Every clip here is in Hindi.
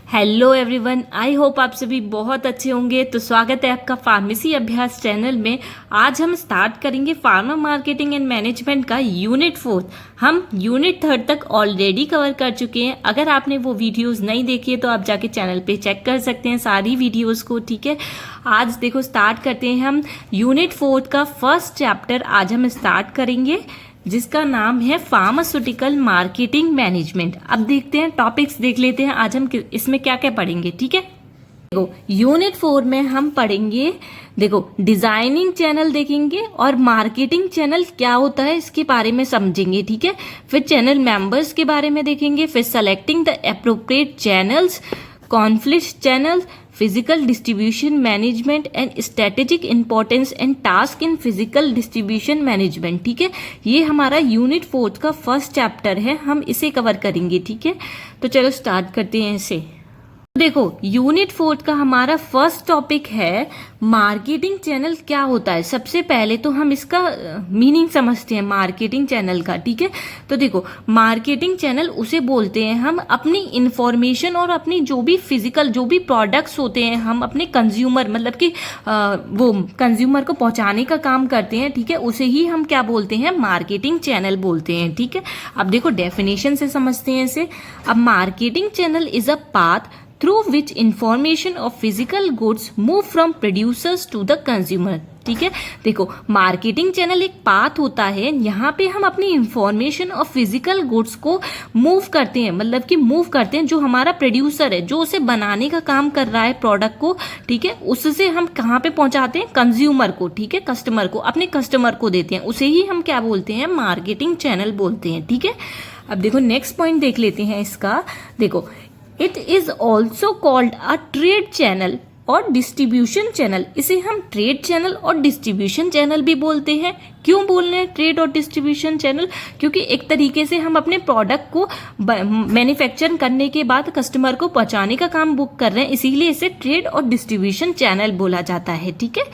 हेलो एवरीवन, आई होप आप सभी बहुत अच्छे होंगे। तो स्वागत है आपका फार्मेसी अभ्यास चैनल में। आज हम स्टार्ट करेंगे फार्मा मार्केटिंग एंड मैनेजमेंट का यूनिट 4। हम यूनिट 3 तक ऑलरेडी कवर कर चुके हैं। अगर आपने वो वीडियोस नहीं देखी है तो आप जाके चैनल पे चेक कर सकते हैं सारी वीडियोस को। ठीक है, आज देखो स्टार्ट करते हैं हम यूनिट 4 का फर्स्ट चैप्टर। आज हम स्टार्ट करेंगे जिसका नाम है फार्मास्यूटिकल मार्केटिंग मैनेजमेंट। अब देखते हैं, टॉपिक्स देख लेते हैं आज हम इसमें क्या क्या पढ़ेंगे। ठीक है, देखो यूनिट 4 में हम पढ़ेंगे, देखो डिजाइनिंग चैनल देखेंगे और मार्केटिंग चैनल क्या होता है इसके बारे में समझेंगे। ठीक है, फिर चैनल मेंबर्स के बारे में देखेंगे, फिर selecting the appropriate channels, conflict channel, physical distribution management and strategic importance and task in physical distribution management. ठीक है, ये हमारा यूनिट 4 का फर्स्ट चैप्टर है, हम इसे कवर करेंगे। ठीक है, तो चलो स्टार्ट करते हैं इसे। देखो यूनिट 4 का हमारा फर्स्ट टॉपिक है मार्केटिंग चैनल क्या होता है। सबसे पहले तो हम इसका मीनिंग समझते हैं मार्केटिंग चैनल का। ठीक है, तो देखो मार्केटिंग चैनल उसे बोलते हैं हम अपनी इंफॉर्मेशन और अपनी जो भी फिजिकल जो भी प्रोडक्ट्स होते हैं हम अपने कंज्यूमर मतलब कि वो कंज्यूमर को पहुंचाने का काम करते हैं। ठीक है, उसे ही हम क्या बोलते हैं, मार्केटिंग चैनल बोलते हैं। ठीक है, अब देखो डेफिनेशन से समझते हैं इसे। अब marketing channel is a path through which information of physical goods move from producers to the consumer। ठीक है, देखो मार्केटिंग चैनल एक पाथ होता है, यहाँ पे हम अपनी इंफॉर्मेशन और फिजिकल गुड्स को मूव करते हैं, मतलब कि मूव करते हैं जो हमारा प्रोड्यूसर है, जो उसे बनाने का काम कर रहा है प्रोडक्ट को। ठीक है, उससे हम कहाँ पे पहुंचाते हैं, कंज्यूमर को। ठीक है, कस्टमर को, अपने कस्टमर को देते हैं, उसे ही हम क्या बोलते हैं, मार्केटिंग चैनल बोलते हैं। ठीक है, अब देखो नेक्स्ट पॉइंट देख लेते हैं इसका। देखो it is also called a trade channel और डिस्ट्रीब्यूशन चैनल। इसे हम ट्रेड चैनल और डिस्ट्रीब्यूशन चैनल भी बोलते हैं। क्यों बोल रहे हैं ट्रेड और डिस्ट्रीब्यूशन चैनल, क्योंकि एक तरीके से हम अपने प्रोडक्ट को मैन्युफैक्चर करने के बाद कस्टमर को पहुंचाने का काम बुक कर रहे हैं, इसीलिए इसे ट्रेड और डिस्ट्रीब्यूशन चैनल बोला जाता है। ठीक है,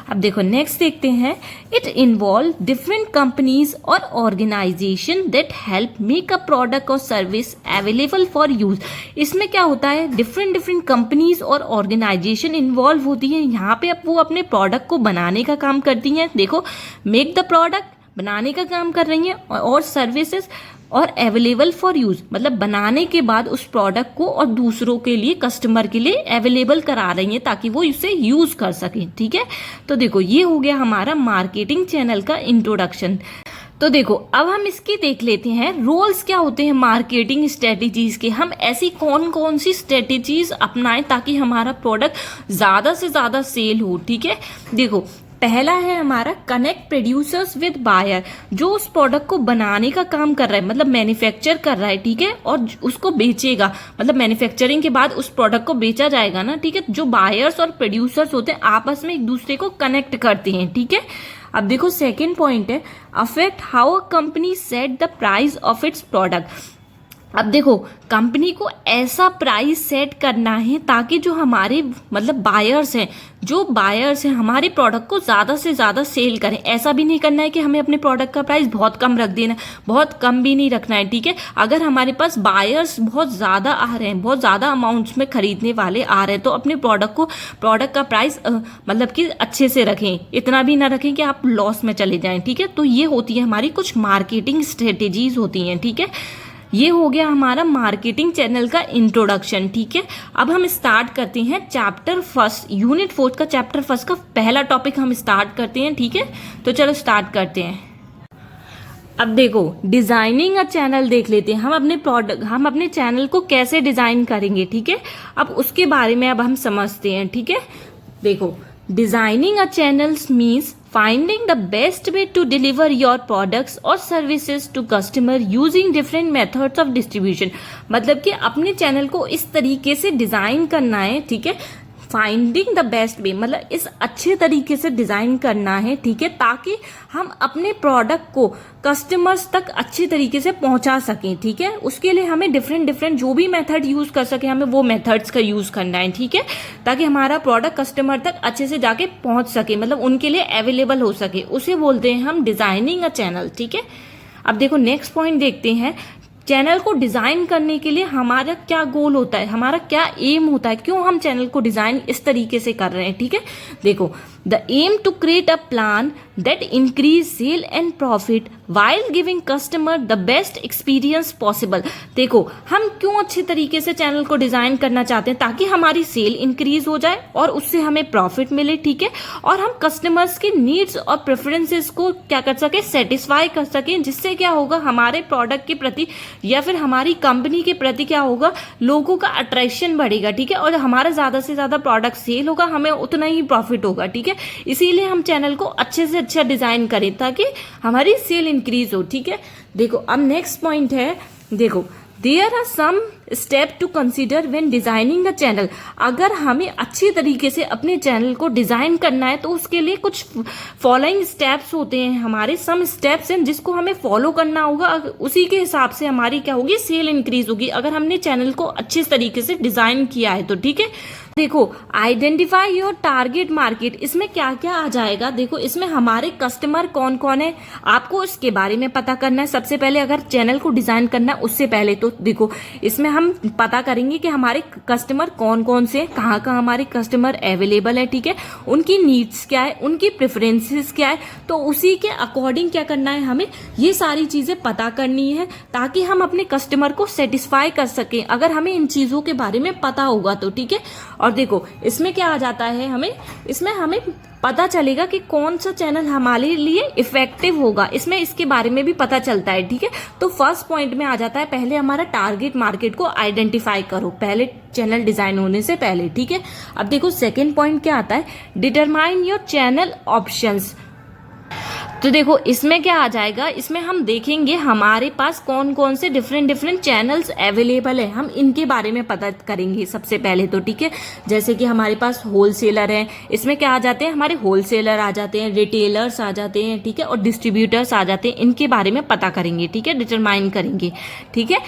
अब देखो नेक्स्ट देखते हैं। इट इन्वॉल्व डिफरेंट कंपनीज और organisation that help make a product or service available for use. इसमें क्या होता है, डिफरेंट कंपनीज और ऑर्गेनाइजेशन इन्वॉल्व होती है। यहाँ पे अब वो अपने प्रोडक्ट को बनाने का काम करती हैं। देखो मेक द प्रोडक्ट, बनाने का काम कर रही हैं, और सर्विसेज और अवेलेबल फॉर यूज, मतलब बनाने के बाद उस प्रोडक्ट को और दूसरों के लिए, कस्टमर के लिए अवेलेबल करा रही हैं ताकि वो इसे यूज कर सकें। ठीक है, तो देखो ये हो गया हमारा मार्केटिंग चैनल का इंट्रोडक्शन। तो देखो अब हम इसकी देख लेते हैं रोल्स क्या होते हैं मार्केटिंग स्ट्रेटेजीज के। हम ऐसी कौन कौन सी स्ट्रेटेजीज अपनाएं ताकि हमारा प्रोडक्ट ज्यादा से ज्यादा सेल हो। ठीक है, देखो पहला है हमारा कनेक्ट प्रोड्यूसर्स विद बायर, जो उस प्रोडक्ट को बनाने का काम कर रहा है, मतलब मैन्युफैक्चर कर रहा है। ठीक है, और उसको बेचेगा, मतलब मैन्युफैक्चरिंग के बाद उस प्रोडक्ट को बेचा जाएगा ना। ठीक है, जो बायर्स और प्रोड्यूसर्स होते हैं आपस में एक दूसरे को कनेक्ट करते हैं। ठीक है, अब देखो सेकेंड पॉइंट है affect how a company set the price of its product. अब देखो कंपनी को ऐसा प्राइस सेट करना है ताकि जो हमारे मतलब बायर्स हैं, जो बायर्स हैं हमारे प्रोडक्ट को ज्यादा से ज्यादा सेल करें। ऐसा भी नहीं करना है कि हमें अपने प्रोडक्ट का प्राइस बहुत कम रख देना, बहुत कम भी नहीं रखना है। ठीक है, अगर हमारे पास बायर्स बहुत ज्यादा आ रहे हैं, बहुत ज्यादा अमाउंट्स में खरीदने वाले आ रहे हैं, तो अपने प्रोडक्ट का प्राइस मतलब कि अच्छे से रखें, इतना भी ना रखें कि आप लॉस में चले जाएं। ठीक है, तो ये होती है हमारी कुछ मार्केटिंग स्ट्रेटेजीज होती हैं। ठीक है, ये हो गया हमारा मार्केटिंग चैनल का इंट्रोडक्शन। ठीक है, अब हम स्टार्ट करते हैं चैप्टर फर्स्ट, यूनिट 4 का चैप्टर फर्स्ट का पहला टॉपिक हम स्टार्ट करते हैं। ठीक है, तो चलो स्टार्ट करते हैं। अब देखो डिजाइनिंग अ चैनल देख लेते हैं। हम अपने चैनल को कैसे डिजाइन करेंगे। ठीक है, अब उसके बारे में अब हम समझते हैं। ठीक है, देखो designing a channels means finding the best way to deliver your products or services to customer using different methods of distribution। मतलब कि अपने चैनल को इस तरीके से डिजाइन करना है। ठीक है, फाइंडिंग द बेस्ट वे, मतलब इस अच्छे तरीके से डिजाइन करना है। ठीक है, ताकि हम अपने प्रोडक्ट को कस्टमर्स तक अच्छे तरीके से पहुंचा सकें। ठीक है, उसके लिए हमें डिफरेंट जो भी मेथड यूज कर सके, हमें वो मेथड्स का यूज करना है। ठीक है, ताकि हमारा प्रोडक्ट कस्टमर तक अच्छे से जाके पहुंच सके, मतलब उनके लिए अवेलेबल हो सके, उसे बोलते हैं हम डिजाइनिंग अ चैनल। ठीक है, अब देखो नेक्स्ट पॉइंट देखते हैं चैनल को डिजाइन करने के लिए हमारा क्या गोल होता है, हमारा क्या एम होता है, क्यों हम चैनल को डिजाइन इस तरीके से कर रहे हैं। ठीक है, देखो, the aim to create a plan that increase sale and profit while giving customer the best experience possible. देखो, हम क्यों अच्छे तरीके से चैनल को डिजाइन करना चाहते हैं, ताकि हमारी सेल इंक्रीज हो जाए और उससे हमें प्रॉफिट मिले। ठीक है, और हम कस्टमर्स के नीड्स और प्रेफरेंसेस को क्या कर सके, सेटिस्फाई कर सकें, जिससे क्या होगा, हमारे प्रोडक्ट के प्रति या फिर हमारी कंपनी के प्रति क्या होगा, लोगों का अट्रैक्शन बढ़ेगा। ठीक है, और हमारा ज्यादा से ज्यादा प्रोडक्ट सेल होगा, हमें उतना ही प्रॉफिट होगा। ठीक है, इसीलिए हम चैनल को अच्छे से अच्छा डिजाइन करें ताकि हमारी सेल इंक्रीज हो। ठीक है, देखो, अब नेक्स्ट पॉइंट है, देखो, there are some step to consider when designing a channel. अगर हमें अच्छी तरीके से अपने चैनल को डिजाइन करना है तो उसके लिए कुछ फॉलोइंग स्टेप्स होते हैं, हमारे सम स्टेप्स हैं जिसको हमें फॉलो करना होगा। उसी के हिसाब से हमारी क्या होगी, सेल इंक्रीज होगी, अगर हमने चैनल को अच्छे तरीके से डिजाइन किया है तो। ठीक है, देखो, आइडेंटिफाई योर टारगेट मार्केट, इसमें क्या क्या आ जाएगा। देखो, इसमें हमारे कस्टमर कौन कौन है, आपको इसके बारे में पता करना है। सबसे पहले अगर चैनल को डिजाइन करना है उससे पहले तो देखो, इसमें हम पता करेंगे कि हमारे कस्टमर कौन कौन से, कहाँ कहाँ हमारे कस्टमर अवेलेबल है। ठीक है, उनकी नीड्स क्या है, उनकी प्रेफरेंसेस क्या है, तो उसी के अकॉर्डिंग क्या करना है, हमें ये सारी चीजें पता करनी है ताकि हम अपने कस्टमर को सेटिस्फाई कर सकें, अगर हमें इन चीजों के बारे में पता होगा तो। ठीक है, और देखो, इसमें क्या आ जाता है, इसमें हमें पता चलेगा कि कौन सा चैनल हमारे लिए इफेक्टिव होगा, इसमें इसके बारे में भी पता चलता है। ठीक है, तो फर्स्ट पॉइंट में आ जाता है, पहले हमारा टारगेट मार्केट को आइडेंटिफाई करो, पहले चैनल डिजाइन होने से पहले। ठीक है, अब देखो सेकंड पॉइंट क्या आता है, डिटरमाइन योर चैनल ऑप्शंस। तो देखो, इसमें क्या आ जाएगा, इसमें हम देखेंगे हमारे पास कौन कौन से डिफरेंट चैनल्स अवेलेबल है, हम इनके बारे में पता करेंगे सबसे पहले तो। ठीक है, जैसे कि हमारे पास होलसेलर है, इसमें क्या आ जाते हैं, हमारे होलसेलर आ जाते हैं, रिटेलर्स आ जाते हैं। ठीक है, और डिस्ट्रीब्यूटर्स आ जाते हैं, इनके बारे में पता करेंगे। ठीक है, डिटरमाइन करेंगे। ठीक है,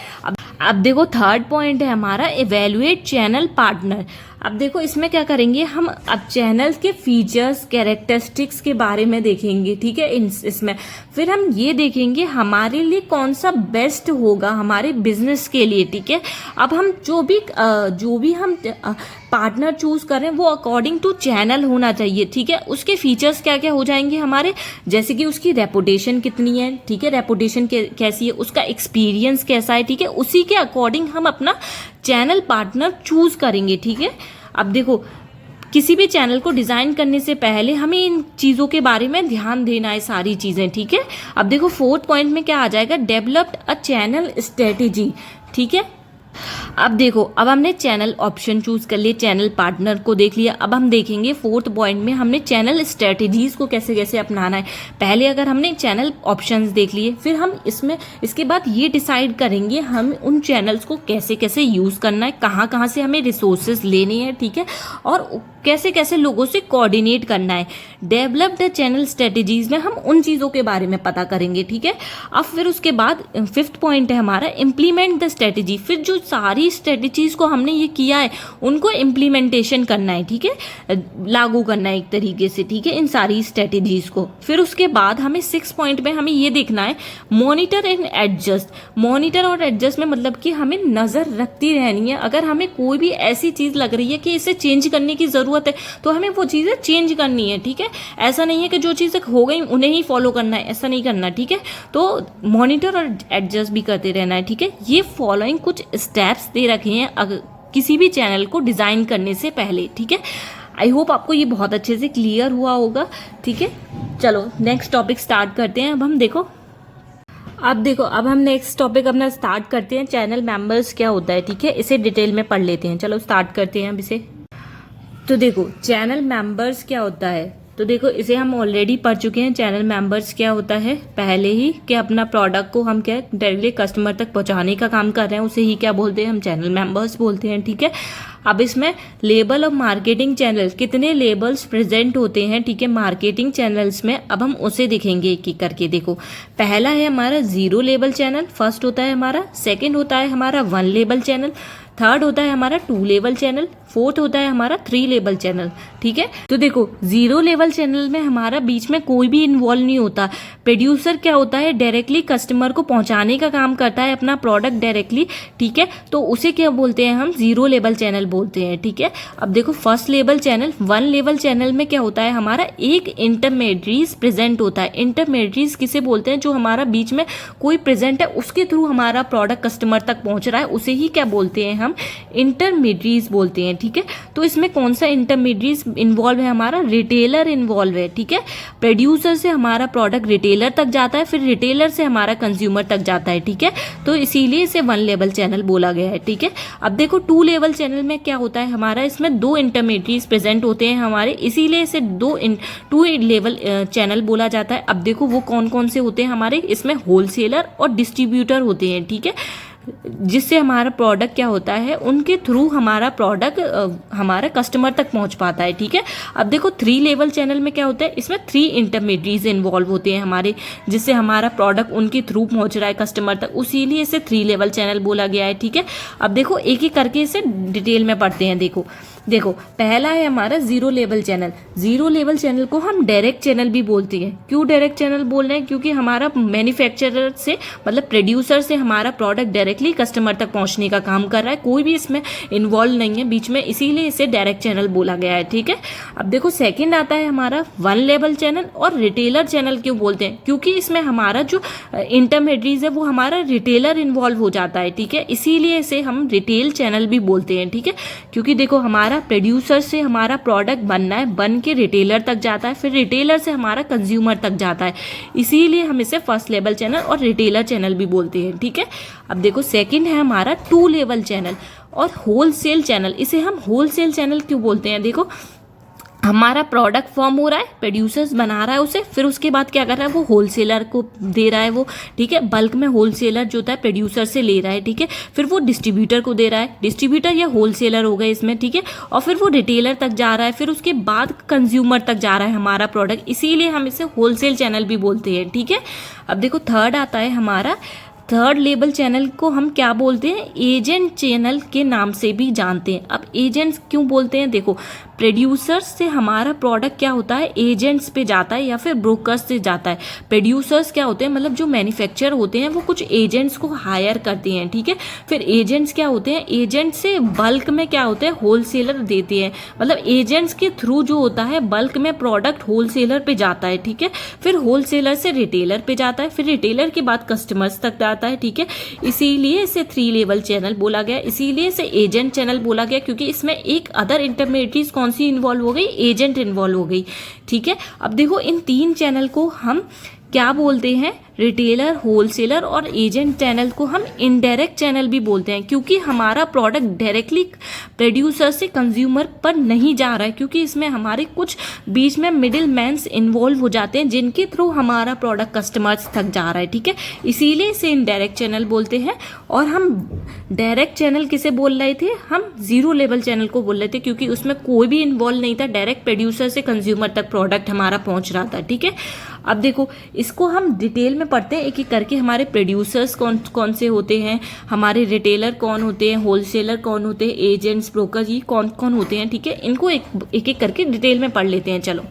अब देखो थर्ड पॉइंट है हमारा, इवेल्युएट चैनल पार्टनर। अब देखो, इसमें क्या करेंगे हम, अब चैनल के फीचर्स, कैरेक्टरिस्टिक्स के बारे में देखेंगे। ठीक है, इसमें फिर हम ये देखेंगे हमारे लिए कौन सा बेस्ट होगा हमारे बिजनेस के लिए। ठीक है, अब हम जो भी हम पार्टनर चूज करें वो अकॉर्डिंग टू चैनल होना चाहिए। ठीक है, उसके फीचर्स क्या क्या हो जाएंगे हमारे, जैसे कि उसकी रेपुटेशन कितनी है। ठीक है, रेपुटेशन कैसी है, उसका एक्सपीरियंस कैसा है। ठीक है, उसी के अकॉर्डिंग हम अपना चैनल पार्टनर चूज करेंगे। ठीक है, अब देखो, किसी भी चैनल को डिजाइन करने से पहले हमें इन चीजों के बारे में ध्यान देना है, सारी चीजें। ठीक है, अब देखो फोर्थ पॉइंट में क्या आ जाएगा, डेवलप्ड अ चैनल स्ट्रेटेजी। ठीक है, अब देखो, अब हमने चैनल ऑप्शन चूज कर लिए, चैनल पार्टनर को देख लिया, अब हम देखेंगे फोर्थ पॉइंट में हमने चैनल स्ट्रेटेजीज को कैसे कैसे अपनाना है। पहले अगर हमने चैनल ऑप्शंस देख लिए, फिर हम इसके बाद ये डिसाइड करेंगे हम उन चैनल्स को कैसे कैसे यूज करना है, कहाँ कहाँ से हमें रिसोर्सेज लेने हैं। ठीक है, और कैसे कैसे लोगों से कोऑर्डिनेट करना है। डेवलप द चैनल स्ट्रेटेजीज में हम उन चीजों के बारे में पता करेंगे। ठीक है, अब फिर उसके बाद फिफ्थ पॉइंट है हमारा, इम्प्लीमेंट द स्ट्रेटेजी। फिर जो सारी स्ट्रेटेजीज को हमने ये किया है उनको इम्प्लीमेंटेशन करना है। ठीक है, लागू करना है एक तरीके से। ठीक है, इन सारी स्ट्रेटेजीज को। फिर उसके बाद हमें 6 पॉइंट में हमें ये देखना है, मॉनिटर एंड एडजस्ट। मॉनिटर और एडजस्ट में मतलब कि हमें नजर रखती रहनी है, अगर हमें कोई भी ऐसी चीज लग रही है कि इसे चेंज करने की जरूरत है तो हमें वो चीजें चेंज करनी है। ठीक है, ऐसा नहीं है कि जो चीजें हो गई उन्हें ही फॉलो करना है, ऐसा नहीं करना। ठीक है, तो मॉनिटर और एडजस्ट भी करते रहना है। ठीक है, ये फॉलोइंग कुछ स्टेप्स दे रखे हैं अगर किसी भी चैनल को डिजाइन करने से पहले। ठीक है, आई होप आपको ये बहुत अच्छे से क्लियर हुआ होगा। ठीक है, चलो नेक्स्ट टॉपिक स्टार्ट करते हैं। अब हम नेक्स्ट टॉपिक अपना स्टार्ट करते हैं, चैनल मेंबर्स क्या होता है। ठीक है, इसे डिटेल में पढ़ लेते हैं। चलो स्टार्ट करते हैं अब इसे। तो देखो, चैनल मेंबर्स क्या होता है, तो देखो इसे हम ऑलरेडी पढ़ चुके हैं। चैनल मेंबर्स क्या होता है पहले ही, कि अपना प्रोडक्ट को हम क्या डायरेक्टली कस्टमर तक पहुंचाने का काम कर रहे हैं, उसे ही क्या बोलते हैं, हम चैनल मेंबर्स बोलते हैं। ठीक है, अब इसमें लेबल ऑफ मार्केटिंग चैनल, कितने लेबल्स प्रेजेंट होते हैं, ठीक है, मार्केटिंग चैनल्स में, अब हम उसे देखेंगे एक एक करके। देखो, पहला है हमारा 0 लेबल चैनल, फर्स्ट होता है हमारा, सेकंड होता है हमारा 1 लेबल चैनल, थर्ड होता है हमारा 2 लेवल चैनल, फोर्थ होता है हमारा 3 लेवल चैनल, ठीक है। तो देखो 0 लेवल चैनल में हमारा बीच में कोई भी इन्वॉल्व नहीं होता। प्रोड्यूसर क्या होता है, डायरेक्टली कस्टमर को पहुंचाने का काम करता है अपना प्रोडक्ट डायरेक्टली, ठीक है। तो उसे क्या बोलते हैं हम, 0 लेवल चैनल बोलते हैं, ठीक है। अब देखो first level channel, 1 level channel में क्या होता है हमारा, एक इंटरमीडिएट प्रेजेंट होता है। इंटरमीडिएट किसे बोलते हैं, जो हमारा बीच में कोई प्रेजेंट है, उसके थ्रू हमारा प्रोडक्ट कस्टमर तक पहुंच रहा है, उसे ही क्या बोलते हैं हम, इंटरमीडिएट बोलते हैं, ठीक है। तो इसमें कौन सा इंटरमीडिएट इन्वॉल्व है हमारा, रिटेलर इन्वॉल्व है, ठीक है। प्रोड्यूसर से हमारा प्रोडक्ट रिटेलर तक जाता है, फिर रिटेलर से हमारा कंज्यूमर तक जाता है, ठीक है। तो इसीलिए इसे 1 लेवल चैनल बोला गया है, ठीक है। अब देखो 2 लेवल चैनल में क्या होता है हमारा, इसमें 2 इंटरमीडिएट प्रेजेंट होते हैं हमारे, इसीलिए इसे 2 लेवल चैनल बोला जाता है। अब देखो वो कौन कौन से होते हैं हमारे, इसमें होलसेलर और डिस्ट्रीब्यूटर होते हैं, ठीक है, जिससे हमारा प्रोडक्ट क्या होता है, उनके थ्रू हमारा प्रोडक्ट हमारा कस्टमर तक पहुंच पाता है, ठीक है। अब देखो 3 लेवल चैनल में क्या होता है, इसमें 3 इंटरमीडिएट्स इन्वॉल्व होते हैं हमारे, जिससे हमारा प्रोडक्ट उनके थ्रू पहुंच रहा है कस्टमर तक, उसीलिए इसे 3 लेवल चैनल बोला गया है, ठीक है। अब देखो एक एक करके इसे डिटेल में पढ़ते हैं। देखो पहला है हमारा 0 लेवल चैनल। 0 लेवल चैनल को हम डायरेक्ट चैनल भी बोलते हैं। क्यों डायरेक्ट चैनल बोल रहे हैं, क्योंकि हमारा मैन्युफैक्चरर से मतलब प्रोड्यूसर से हमारा प्रोडक्ट डायरेक्टली कस्टमर तक पहुंचने का काम कर रहा है, कोई भी इसमें इन्वॉल्व नहीं है बीच में, इसीलिए इसे डायरेक्ट चैनल बोला गया है, ठीक है। अब देखो सेकेंड आता है हमारा 1 लेवल चैनल, और रिटेलर चैनल क्यों बोलते हैं, क्योंकि इसमें हमारा जो इंटरमीडिएट है वो हमारा रिटेलर इन्वॉल्व हो जाता है, ठीक है, इसीलिए इसे हम रिटेल चैनल भी बोलते हैं, ठीक है। क्योंकि देखो हमारा प्रोड्यूसर से हमारा प्रोडक्ट बनना है, बन के रिटेलर तक जाता है, फिर रिटेलर से हमारा कंज्यूमर तक जाता है, इसीलिए हम इसे फर्स्ट लेवल चैनल और रिटेलर चैनल भी बोलते हैं, ठीक है। अब देखो सेकंड है हमारा 2 लेवल चैनल और होलसेल चैनल। इसे हम होलसेल चैनल क्यों बोलते हैं, देखो हमारा प्रोडक्ट फॉर्म हो रहा है, प्रोड्यूसर्स बना रहा है उसे, फिर उसके बाद क्या कर रहा है, वो होलसेलर को दे रहा है वो, ठीक है। बल्क में होलसेलर जो होता है प्रोड्यूसर से ले रहा है, ठीक है, फिर वो डिस्ट्रीब्यूटर को दे रहा है, डिस्ट्रीब्यूटर या होलसेलर हो गए इसमें, ठीक है, और फिर वो रिटेलर तक जा रहा है, फिर उसके बाद कंज्यूमर तक जा रहा है हमारा प्रोडक्ट, इसीलिए हम इसे होलसेल चैनल भी बोलते हैं, ठीक है। अब देखो थर्ड आता है हमारा, थर्ड लेवल चैनल को हम क्या बोलते हैं, एजेंट चैनल के नाम से भी जानते हैं। अब एजेंट्स क्यों बोलते हैं, देखो प्रोड्यूसर्स से हमारा प्रोडक्ट क्या होता है, एजेंट्स पे जाता है या फिर ब्रोकर्स से जाता है। प्रोड्यूसर्स क्या होते हैं, मतलब जो मैन्युफैक्चरर होते हैं वो कुछ एजेंट्स को हायर करते हैं, ठीक है। फिर एजेंट्स क्या होते हैं, एजेंट से बल्क में क्या होते हैं, होलसेलर देते हैं, मतलब एजेंट्स के थ्रू जो होता है बल्क में प्रोडक्ट होलसेलर पे जाता है, ठीक है। फिर होलसेलर से रिटेलर पे जाता है, फिर रिटेलर के बाद कस्टमर्स तक जाता है, ठीक है। इसीलिए इसे 3 लेवल चैनल बोला गया, इसीलिए इसे एजेंट चैनल बोला गया, क्योंकि इसमें एक अदर इंटरमीडिएट कौन सी इन्वॉल्व हो गई, एजेंट इन्वॉल्व हो गई, ठीक है। अब देखो इन 3 चैनल को हम क्या बोलते हैं, रिटेलर, होलसेलर और एजेंट चैनल को हम इनडायरेक्ट चैनल भी बोलते हैं, क्योंकि हमारा प्रोडक्ट डायरेक्टली प्रोड्यूसर से कंज्यूमर पर नहीं जा रहा है, क्योंकि इसमें हमारे कुछ बीच में मिडिल मैन्स इन्वॉल्व हो जाते हैं, जिनके थ्रू हमारा प्रोडक्ट कस्टमर्स तक जा रहा है, ठीक है। इसीलिए इसे इनडायरेक्ट चैनल बोलते हैं। और हम डायरेक्ट चैनल किसे बोल रहे थे, हम 0 लेवल चैनल को बोल रहे थे, क्योंकि उसमें कोई भी इन्वॉल्व नहीं था, डायरेक्ट प्रोड्यूसर से कंज्यूमर तक प्रोडक्ट हमारा पहुंच रहा था, ठीक है। अब देखो इसको हम डिटेल में पढ़ते हैं एक एक करके, हमारे प्रोड्यूसर्स कौन कौन से होते हैं, हमारे रिटेलर कौन होते हैं, होलसेलर कौन होते हैं, एजेंट्स, ब्रोकर ये कौन कौन होते हैं, ठीक है। इनको एक एक करके डिटेल में पढ़ लेते हैं, चलो।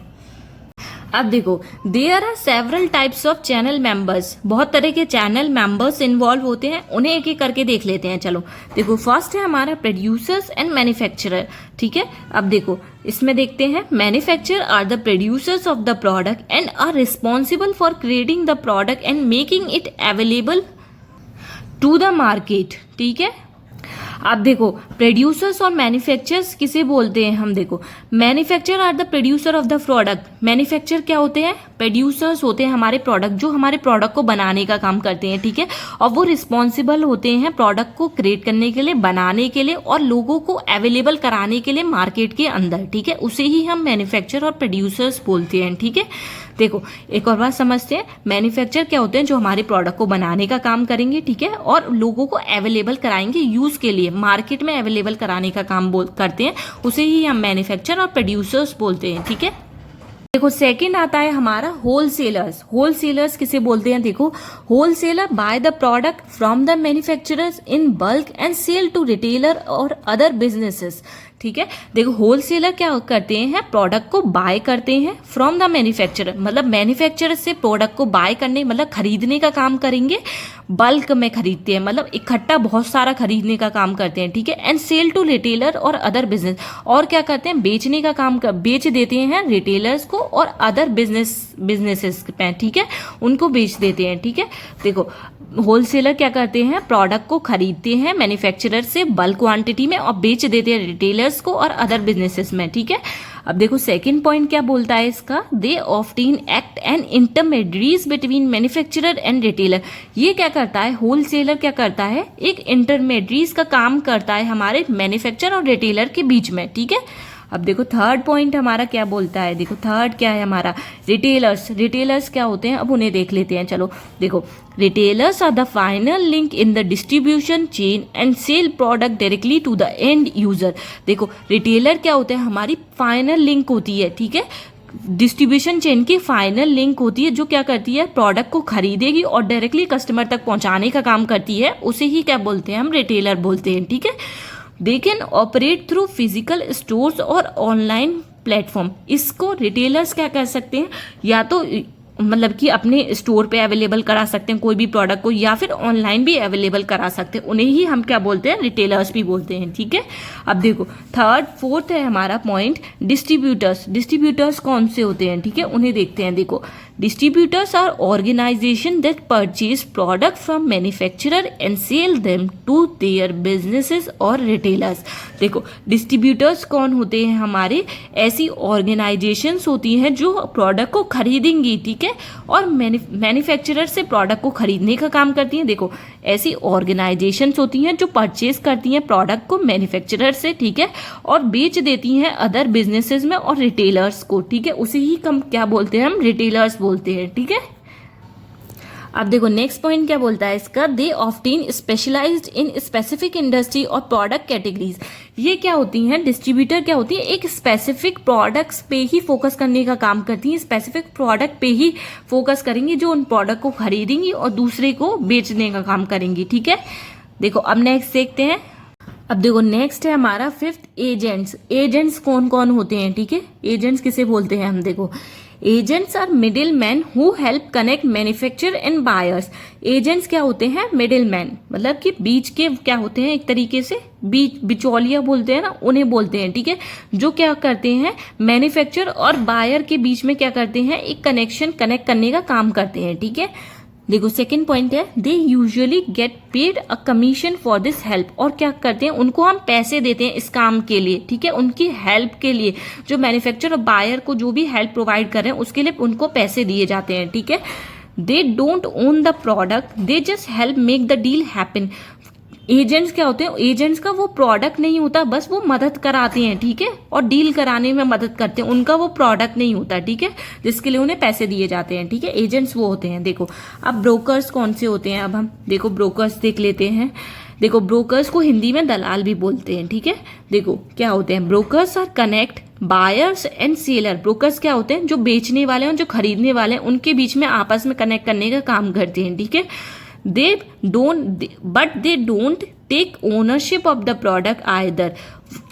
अब देखो there are several types of channel members, बहुत तरह के चैनल मेंबर्स इन्वॉल्व होते हैं, उन्हें एक एक करके देख लेते हैं, चलो। देखो फर्स्ट है हमारा प्रोड्यूसर्स एंड मैन्युफैक्चरर, ठीक है। अब देखो इसमें देखते हैं, manufacturer are the producers of the product and are responsible for creating the product and making it available to the market, ठीक है। अब देखो प्रोड्यूसर्स और मैन्युफैक्चरर्स किसे बोलते हैं हम, देखो manufacturer are the producer of the product. Manufacturer क्या होते हैं, प्रोड्यूसर्स होते हैं हमारे प्रोडक्ट, जो हमारे प्रोडक्ट को बनाने का काम करते हैं, ठीक है। और वो रिस्पॉन्सिबल होते हैं प्रोडक्ट को क्रिएट करने के लिए, बनाने के लिए और लोगों को अवेलेबल कराने के लिए मार्केट के अंदर, ठीक है। उसे ही हम मैन्युफैक्चरर और प्रोड्यूसर्स बोलते हैं, ठीक है। देखो एक और बात समझते हैं, मैन्युफैक्चर क्या होते हैं, जो हमारे प्रोडक्ट को बनाने का काम करेंगे, ठीक है, और लोगों को अवेलेबल कराएंगे यूज के लिए, मार्केट में अवेलेबल कराने का काम करते हैं, उसे ही हम मैन्युफैक्चर और प्रोड्यूसर्स बोलते हैं, ठीक है। देखो सेकंड आता है हमारा होलसेलर्स। होलसेलर्स किसे बोलते हैं, देखो wholesaler buy the product from the manufacturers in bulk and sell to retailer or other businesses, ठीक है। देखो होलसेलर क्या करते हैं, प्रोडक्ट को बाय करते हैं फ्रॉम द मैन्युफैक्चरर, मतलब मैन्युफैक्चरर से प्रोडक्ट को बाय करने मतलब खरीदने का काम करेंगे, बल्क में खरीदते हैं मतलब इकट्ठा बहुत सारा खरीदने का काम करते हैं, ठीक है। And sell to retailer or other business, और क्या करते हैं, बेचने का काम बेच देते हैं रिटेलर्स को और अदर बिजनेसेस पे, ठीक है, उनको बेच देते हैं, ठीक है। देखो होलसेलर क्या करते हैं, प्रोडक्ट को खरीदते हैं मैन्युफैक्चरर से बल्क क्वांटिटी में और बेच देते हैं रिटेलर्स को और अदर बिजनेसेस में, ठीक है। अब देखो सेकंड पॉइंट क्या बोलता है इसका, they often act and intermediates between manufacturer and retailer. ये क्या करता है, होलसेलर क्या करता है, एक इंटरमीडिएट्स का काम करता है हमारे मैन्युफैक्चरर और रिटेलर के बीच में, ठीक है। अब देखो थर्ड पॉइंट हमारा क्या बोलता है, देखो थर्ड क्या है हमारा, रिटेलर्स। रिटेलर्स क्या होते हैं, अब उन्हें देख लेते हैं, चलो देखो retailers are the final link in the distribution chain and sell product directly to the end user. देखो रिटेलर क्या होते हैं, हमारी फाइनल लिंक होती है, ठीक है, डिस्ट्रीब्यूशन चेन की फाइनल लिंक होती है, जो क्या करती है, प्रोडक्ट को खरीदेगी और डायरेक्टली कस्टमर तक पहुंचाने का काम करती है, उसे ही क्या बोलते हैं, हम रिटेलर बोलते हैं, ठीक है। They can operate through physical stores और ऑनलाइन प्लेटफॉर्म। इसको रिटेलर्स क्या कर सकते हैं, या तो मतलब कि अपने स्टोर पे अवेलेबल करा सकते हैं कोई भी प्रोडक्ट को, या फिर ऑनलाइन भी अवेलेबल करा सकते हैं, उन्हें ही हम क्या बोलते हैं, रिटेलर्स भी बोलते हैं, ठीक है। अब देखो फोर्थ है हमारा पॉइंट, डिस्ट्रीब्यूटर्स। डिस्ट्रीब्यूटर्स कौन से होते हैं, ठीक है, उन्हें देखते हैं। देखो distributors are organisation that purchase product from manufacturer and sell them to their businesses or retailers. देखो डिस्ट्रीब्यूटर्स कौन होते हैं, हमारे ऐसी ऑर्गेनाइजेशंस होती हैं जो प्रोडक्ट को खरीदेंगी, ठीक है, और मैन्युफैक्चरर से प्रोडक्ट को खरीदने का काम करती हैं। देखो ऐसी ऑर्गेनाइजेशंस होती हैं जो परचेज करती हैं प्रोडक्ट को मैन्युफैक्चरर से, ठीक है, और बेच देती हैं अदर बिजनेसेस में और रिटेलर्स को, ठीक है, उसे ही हम क्या बोलते हैं, हम रिटेलर्स बोलते हैं, ठीक है। अब देखो नेक्स्ट पॉइंट क्या बोलता है इसका, they often specialized in specific industry और प्रोडक्ट कैटेगरीज। ये क्या होती हैं, डिस्ट्रीब्यूटर क्या होती है, एक स्पेसिफिक प्रोडक्ट्स पे ही फोकस करने का काम करती हैं, स्पेसिफिक प्रोडक्ट पे ही फोकस करेंगी, जो उन प्रोडक्ट को खरीदेंगी और दूसरे को बेचने का काम करेंगी, ठीक है। देखो अब नेक्स्ट देखते हैं। अब देखो नेक्स्ट है हमारा फिफ्थ, एजेंट्स। एजेंट्स कौन कौन होते हैं, ठीक है, एजेंट्स किसे बोलते हैं हम, देखो agents are middle man who help connect manufacturer and buyers. Agents क्या होते हैं, मिडिल मैन, मतलब कि बीच के क्या होते हैं, एक तरीके से बिचौलिया बोलते हैं ना, उन्हें बोलते हैं, ठीक है, जो क्या करते हैं, मैन्युफैक्चरर और बायर के बीच में क्या करते हैं, एक कनेक्शन कनेक्ट करने का काम करते हैं, ठीक है। देखो सेकंड पॉइंट है, they usually get paid a commission for this help. और क्या करते हैं, उनको हम पैसे देते हैं इस काम के लिए, ठीक है, उनकी हेल्प के लिए, जो मैन्युफैक्चरर और बायर को जो भी हेल्प प्रोवाइड कर रहे हैं उसके लिए उनको पैसे दिए जाते हैं, ठीक है। They don't own the product, they just help make the deal happen. Agents क्या होते हैं, एजेंट्स का वो प्रोडक्ट नहीं होता, बस वो मदद कराते हैं, ठीक है, और डील कराने में मदद करते हैं, उनका वो प्रोडक्ट नहीं होता, ठीक है, जिसके लिए उन्हें पैसे दिए जाते हैं, ठीक है, एजेंट्स वो होते हैं। देखो अब ब्रोकर्स कौन से होते हैं, अब हम देखो ब्रोकर्स देख लेते हैं। देखो ब्रोकर्स को हिंदी में दलाल भी बोलते हैं, ठीक है। देखो क्या होते हैं, brokers are connect buyers and seller. Brokers क्या होते हैं, जो बेचने वाले हैं, जो खरीदने वाले हैं, उनके बीच में आपस में कनेक्ट करने का काम करते हैं, ठीक है। they don't take ownership of the product either।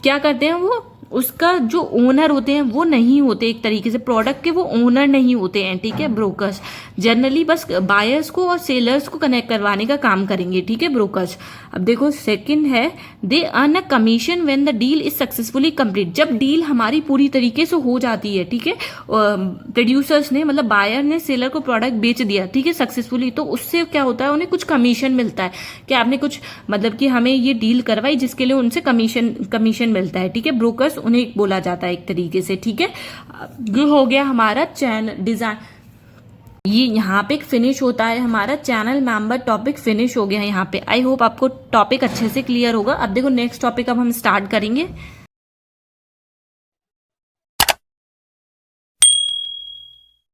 क्या करते हैं, वो उसका जो ओनर होते हैं वो नहीं होते, एक तरीके से प्रोडक्ट के वो ओनर नहीं होते हैं, ठीक है। ब्रोकर्स जनरली बस बायर्स को और सेलर्स को कनेक्ट करवाने का काम करेंगे, ठीक है, ब्रोकर्स। अब देखो सेकंड है, they earn a commission when the deal is successfully complete. जब डील हमारी पूरी तरीके से हो जाती है, ठीक है, प्रोड्यूसर्स ने मतलब बायर ने सेलर को प्रोडक्ट बेच दिया, ठीक है, सक्सेसफुली, तो उससे क्या होता है, उन्हें कुछ कमीशन मिलता है कि आपने कुछ मतलब कि हमें ये डील करवाई, जिसके लिए उनसे कमीशन मिलता है, ठीक है। ब्रोकर्स उन्हें बोला जाता है एक तरीके से, ठीक है। ये हो गया हमारा चैनल डिजाइन, ये यहाँ पे फिनिश होता है हमारा चैनल मेंबर टॉपिक, फिनिश हो गया यहाँ पे। आई होप आपको टॉपिक अच्छे से क्लियर होगा। अब देखो नेक्स्ट टॉपिक अब हम स्टार्ट करेंगे।